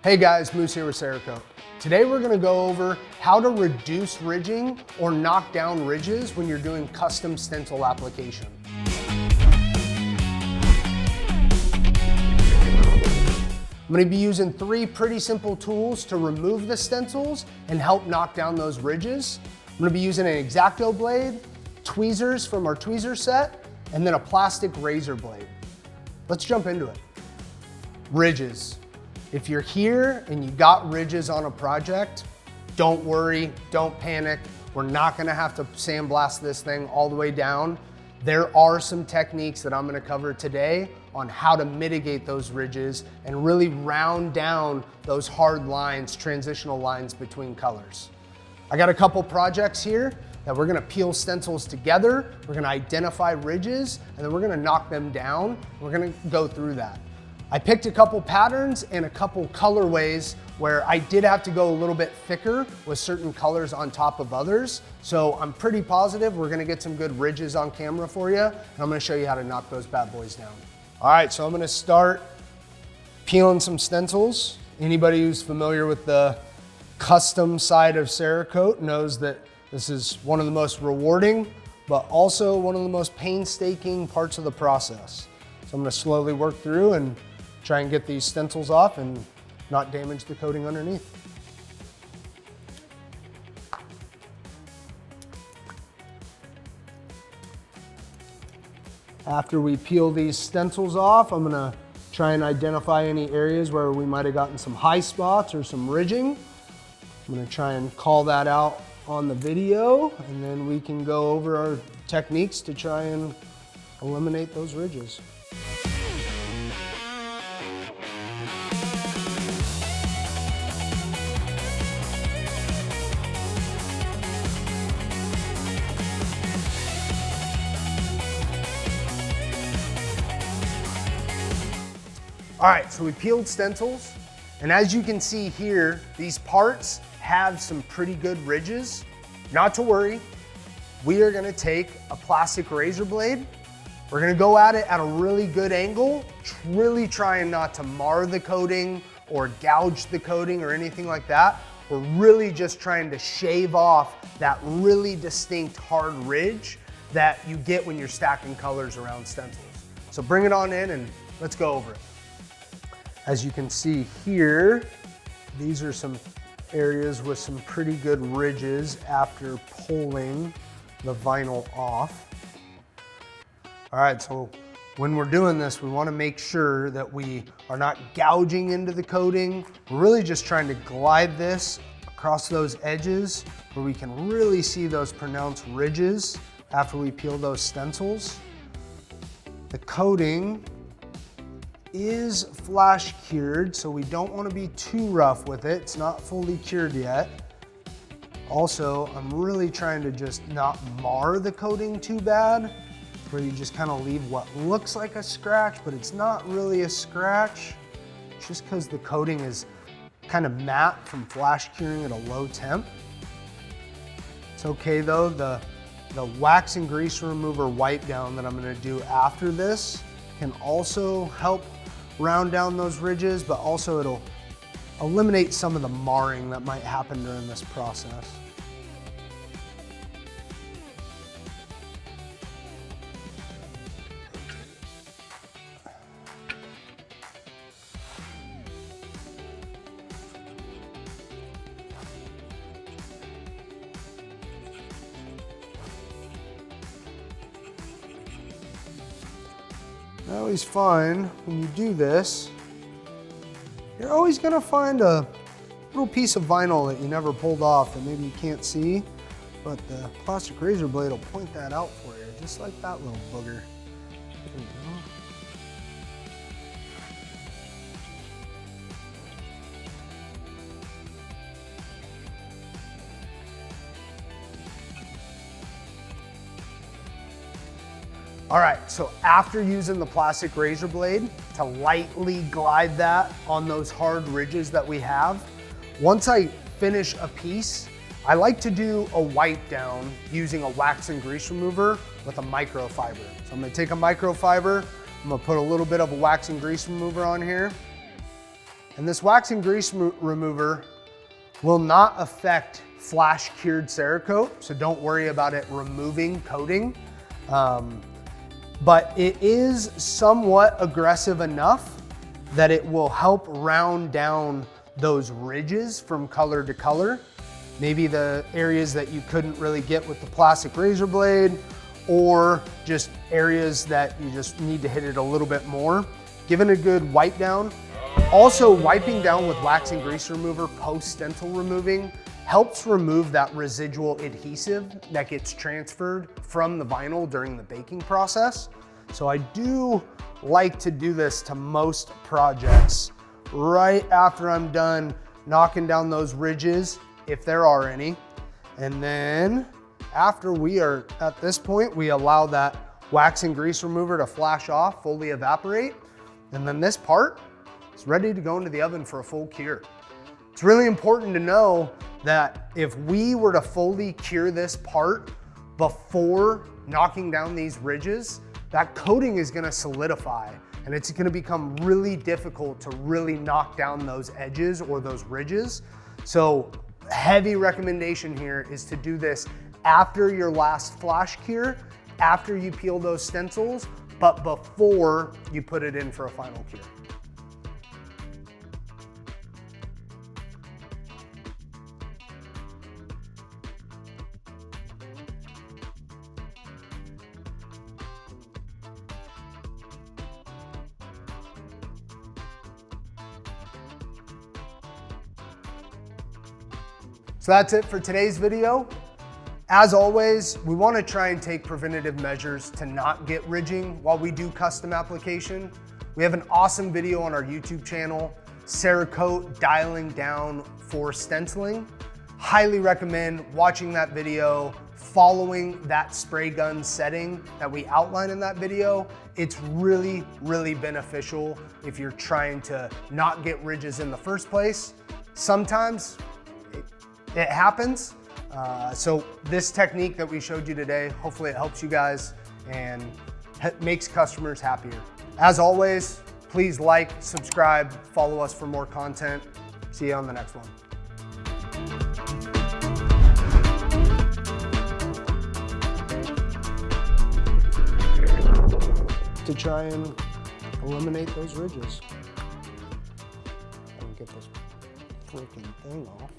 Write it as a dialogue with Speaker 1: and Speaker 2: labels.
Speaker 1: Hey guys, Moose here with Cerakote. Today we're going to go over how to reduce ridging or knock down ridges when you're doing custom stencil application. I'm going to be using three pretty simple tools to remove the stencils and help knock down those ridges. I'm going to be using an X-Acto blade, tweezers from our tweezer set, and then a plastic razor blade. Let's jump into it. Ridges. If you're here and you got ridges on a project, don't worry, don't panic. We're not gonna have to sandblast this thing all the way down. There are some techniques that I'm gonna cover today on how to mitigate those ridges and really round down those hard lines, transitional lines between colors. I got a couple projects here that we're gonna peel stencils together, we're gonna identify ridges, and then we're gonna knock them down. We're gonna go through that. I picked a couple patterns and a couple colorways where I did have to go a little bit thicker with certain colors on top of others. So I'm pretty positive we're gonna get some good ridges on camera for you, and I'm gonna show you how to knock those bad boys down. All right, so I'm gonna start peeling some stencils. Anybody who's familiar with the custom side of Cerakote knows that this is one of the most rewarding, but also one of the most painstaking parts of the process. So I'm gonna slowly work through and try and get these stencils off and not damage the coating underneath. After we peel these stencils off, I'm gonna try and identify any areas where we might have gotten some high spots or some ridging. I'm gonna try and call that out on the video, and then we can go over our techniques to try and eliminate those ridges. All right, so we peeled stencils, and as you can see here, these parts have some pretty good ridges. Not to worry, we are gonna take a plastic razor blade. We're gonna go at it at a really good angle, really trying not to mar the coating or gouge the coating or anything like that. We're really just trying to shave off that really distinct hard ridge that you get when you're stacking colors around stencils. So bring it on in and let's go over it. As you can see here, these are some areas with some pretty good ridges after pulling the vinyl off. All right, so when we're doing this, we wanna make sure that we are not gouging into the coating. We're really just trying to glide this across those edges where we can really see those pronounced ridges after we peel those stencils. The coating is flash cured, so we don't want to be too rough with it. It's not fully cured yet. Also, I'm really trying to just not mar the coating too bad, where you just kind of leave what looks like a scratch, but it's not really a scratch, just because the coating is kind of matte from flash curing at a low temp. It's okay though, the wax and grease remover wipe down that I'm gonna do after this can also help round down those ridges, but also it'll eliminate some of the marring that might happen during this process. I always find when you do this, you're always gonna find a little piece of vinyl that you never pulled off that maybe you can't see, but the plastic razor blade will point that out for you, just like that little booger. There you go. All right, so after using the plastic razor blade to lightly glide that on those hard ridges that we have, once I finish a piece, I like to do a wipe down using a wax and grease remover with a microfiber. So I'm gonna take a microfiber, I'm gonna put a little bit of a wax and grease remover on here, And this wax and grease remover will not affect flash cured Cerakote, so don't worry about it removing coating. But it is somewhat aggressive enough that it will help round down those ridges from color to color. Maybe the areas that you couldn't really get with the plastic razor blade, or just areas that you just need to hit it a little bit more. Give it a good wipe down. Also, wiping down with wax and grease remover post stencil removing helps remove that residual adhesive that gets transferred from the vinyl during the baking process. So I do like to do this to most projects right after I'm done knocking down those ridges, if there are any. And then after we are at this point, we allow that wax and grease remover to flash off, fully evaporate. And then this part is ready to go into the oven for a full cure. It's really important to know that if we were to fully cure this part before knocking down these ridges, that coating is gonna solidify and it's gonna become really difficult to really knock down those edges or those ridges. So heavy recommendation here is to do this after your last flash cure, after you peel those stencils, but before you put it in for a final cure. So that's it for today's video. As always, we want to try and take preventative measures to not get ridging while we do custom application. We have an awesome video on our YouTube channel, Cerakote dialing down for stenciling. Highly recommend watching that video, following that spray gun setting that we outline in that video. It's really, really beneficial if you're trying to not get ridges in the first place. Sometimes it happens. So this technique that we showed you today, hopefully it helps you guys and makes customers happier. As always, please like, subscribe, follow us for more content. See you on the next one. To try and eliminate those ridges. And get this freaking thing off.